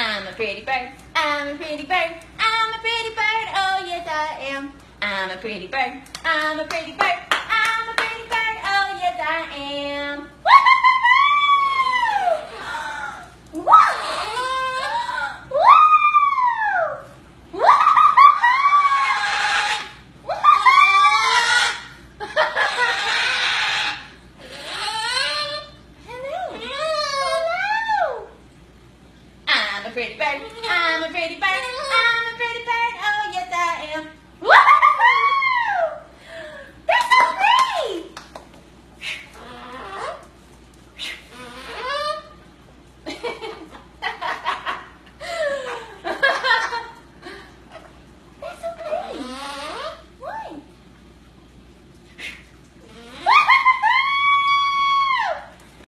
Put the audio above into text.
I'm a pretty bird. I'm a pretty bird. I'm a pretty bird. Oh yes I am. I'm a pretty bird. I'm a pretty bird. I'm a pretty bird. Oh yes I am. Woo! Woo! I'm a pretty bird. I'm a pretty bird.